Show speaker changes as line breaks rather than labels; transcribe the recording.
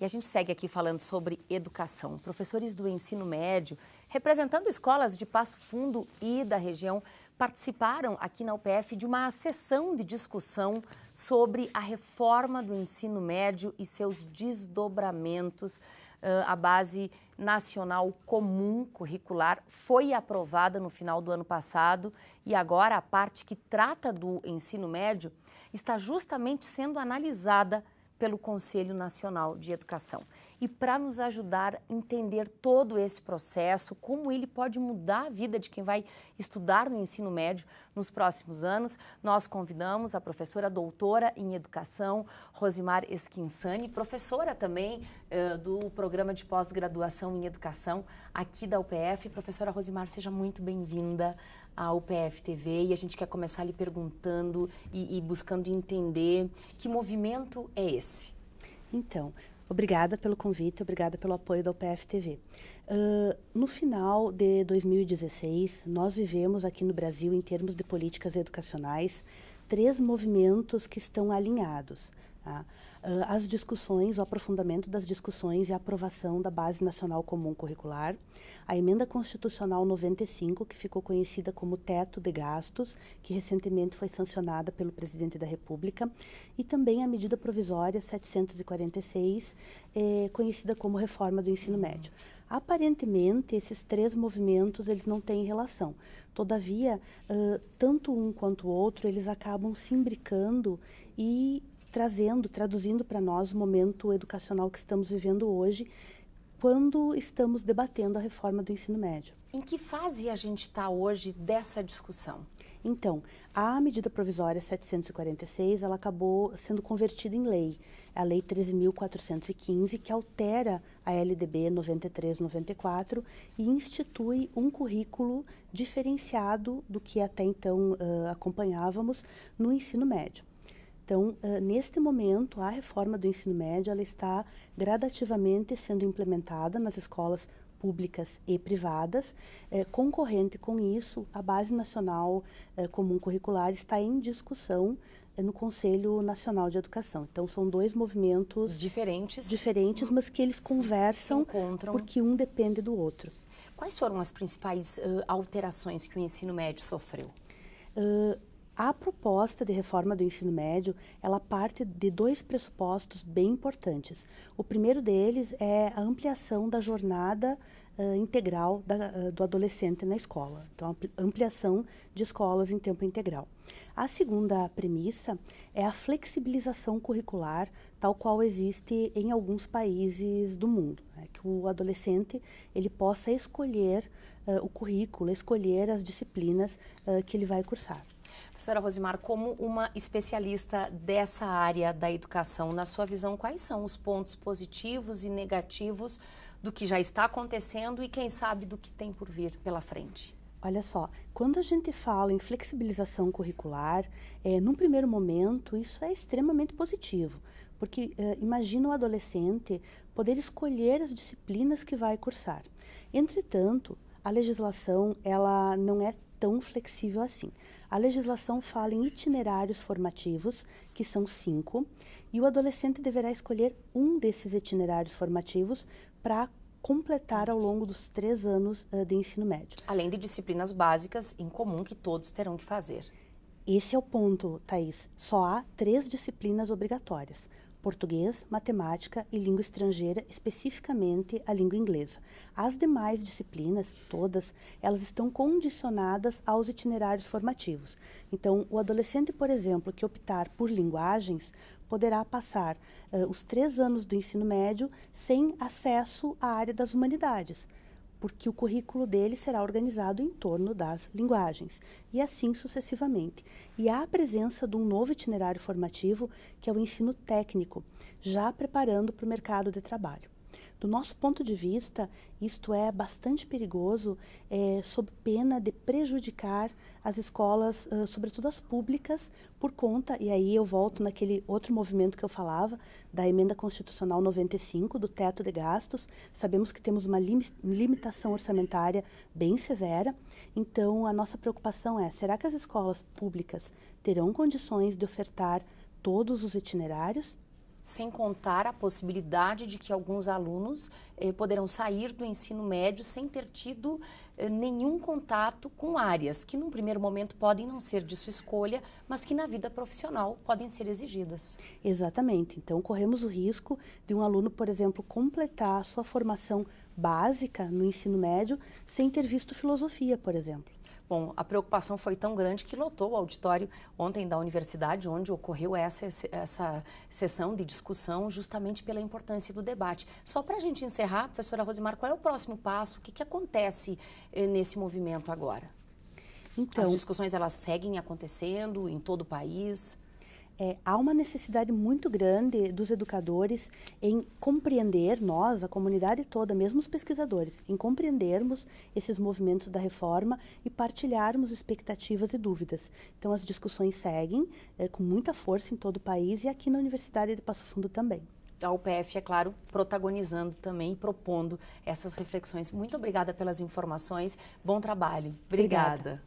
E a gente segue aqui falando sobre educação. Professores do ensino médio, representando escolas de Passo Fundo e da região, participaram aqui na UPF de uma sessão de discussão sobre a reforma do ensino médio e seus desdobramentos. A Base Nacional Comum Curricular foi aprovada no final do ano passado e agora a parte que trata do ensino médio está justamente sendo analisada pelo Conselho Nacional de Educação. E para nos ajudar a entender todo esse processo, como ele pode mudar a vida de quem vai estudar no ensino médio nos próximos anos, nós convidamos a professora doutora em Educação, Rosimar Esquinsani, professora também do Programa de Pós-Graduação em Educação aqui da UPF. Professora Rosimar, seja muito bem-vinda à UPF TV e a gente quer começar lhe perguntando e buscando entender que movimento é esse.
Então, obrigada pelo convite, obrigada pelo apoio da UPF TV. No final de 2016, nós vivemos aqui no Brasil, em termos de políticas educacionais, 3 movimentos que estão alinhados. Tá? As discussões, o aprofundamento das discussões e a aprovação da Base Nacional Comum Curricular, a Emenda Constitucional 95, que ficou conhecida como Teto de Gastos, que recentemente foi sancionada pelo Presidente da República, e também a Medida Provisória 746, conhecida como Reforma do Ensino Médio. Aparentemente, esses 3 movimentos eles não têm relação. Todavia, tanto um quanto o outro, eles acabam se imbricando e traduzindo para nós o momento educacional que estamos vivendo hoje, quando estamos debatendo a reforma do ensino médio.
Em que fase a gente está hoje dessa discussão?
Então, a medida provisória 746, ela acabou sendo convertida em lei, a Lei 13.415, que altera a LDB 93/94 e institui um currículo diferenciado do que até então acompanhávamos no ensino médio. Então, neste momento, a reforma do ensino médio ela está gradativamente sendo implementada nas escolas públicas e privadas. Concorrente com isso, a Base Nacional Comum Curricular está em discussão no Conselho Nacional de Educação. Então, são 2 movimentos diferentes, mas que eles conversam porque um depende do outro.
Quais foram as principais alterações que o ensino médio sofreu?
A proposta de reforma do ensino médio, ela parte de 2 pressupostos bem importantes. O primeiro deles é a ampliação da jornada integral do adolescente na escola. Então, a ampliação de escolas em tempo integral. A segunda premissa é a flexibilização curricular, tal qual existe em alguns países do mundo. Né? Que o adolescente ele possa escolher o currículo, escolher as disciplinas que ele vai cursar.
Professora Rosimar, como uma especialista dessa área da educação, na sua visão, quais são os pontos positivos e negativos do que já está acontecendo e, quem sabe, do que tem por vir pela frente?
Olha só, quando a gente fala em flexibilização curricular, num primeiro momento, isso é extremamente positivo, porque imagina o adolescente poder escolher as disciplinas que vai cursar. Entretanto, a legislação ela não é tão flexível assim. A legislação fala em itinerários formativos, que são 5, e o adolescente deverá escolher um desses itinerários formativos para completar ao longo dos 3 anos de ensino médio.
Além de disciplinas básicas em comum que todos terão que fazer.
Esse é o ponto, Thaís. Só há 3 disciplinas obrigatórias: português, matemática e língua estrangeira, especificamente a língua inglesa. As demais disciplinas, todas, elas estão condicionadas aos itinerários formativos. Então, o adolescente, por exemplo, que optar por linguagens, poderá passar os 3 anos do ensino médio sem acesso à área das humanidades, porque o currículo dele será organizado em torno das linguagens, e assim sucessivamente. E há a presença de um novo itinerário formativo, que é o ensino técnico, já preparando para o mercado de trabalho. Do nosso ponto de vista, isto é bastante perigoso, sob pena de prejudicar as escolas, sobretudo as públicas, por conta, e aí eu volto naquele outro movimento que eu falava, da Emenda Constitucional 95, do teto de gastos. Sabemos que temos uma limitação orçamentária bem severa, então a nossa preocupação é, será que as escolas públicas terão condições de ofertar todos os itinerários?
Sem contar a possibilidade de que alguns alunos poderão sair do ensino médio sem ter tido nenhum contato com áreas que, num primeiro momento, podem não ser de sua escolha, mas que na vida profissional podem ser exigidas.
Exatamente. Então, corremos o risco de um aluno, por exemplo, completar a sua formação básica no ensino médio sem ter visto filosofia, por exemplo.
Bom, a preocupação foi tão grande que lotou o auditório ontem da universidade, onde ocorreu essa sessão de discussão justamente pela importância do debate. Só para a gente encerrar, professora Rosimar, qual é o próximo passo? O que acontece nesse movimento agora?
Então,
as discussões elas seguem acontecendo em todo o país?
Há uma necessidade muito grande dos educadores em compreender, nós, a comunidade toda, mesmo os pesquisadores, em compreendermos esses movimentos da reforma e partilharmos expectativas e dúvidas. Então, as discussões seguem com muita força em todo o país e aqui na Universidade de Passo Fundo também.
A UPF, é claro, protagonizando também e propondo essas reflexões. Muito obrigada pelas informações. Bom trabalho. Obrigada.